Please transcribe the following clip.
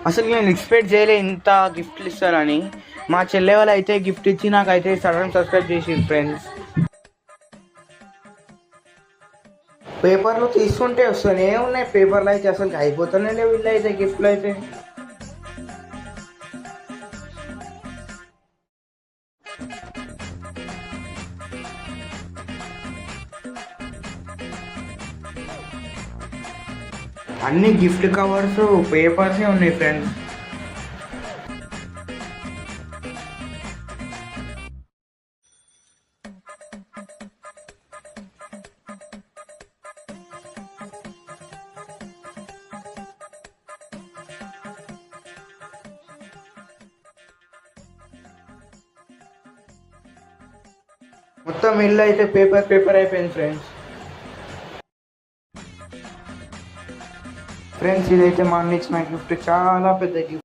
అసలు నేను ఎక్స్పెక్ట్ చేయలే ఇంత గిఫ్ట్లు ఇస్తారని. మా చెల్లె వాళ్ళు అయితే గిఫ్ట్ ఇచ్చి నాకైతే సడన్ సబ్స్క్రైబ్ చేసింది ఫ్రెండ్స్. పేపర్లు తీసుకుంటే వస్తూనే ఉన్నాయి, పేపర్లు అయితే అసలు అయిపోతూనే లేవు. వీళ్ళు అయితే గిఫ్ట్లు అయితే అన్ని గిఫ్ట్ కవర్స్ పేపర్సే ఉన్నాయి ఫ్రెండ్స్. మొత్తం ఇల్లు అయితే పేపర్ పేపర్ అయిపోయింది ఫ్రెండ్స్. ఫ్రెండ్స్ ఇదైతే మా అన్న ఇచ్చిన గిఫ్ట్, చాలా పెద్ద గిఫ్ట్.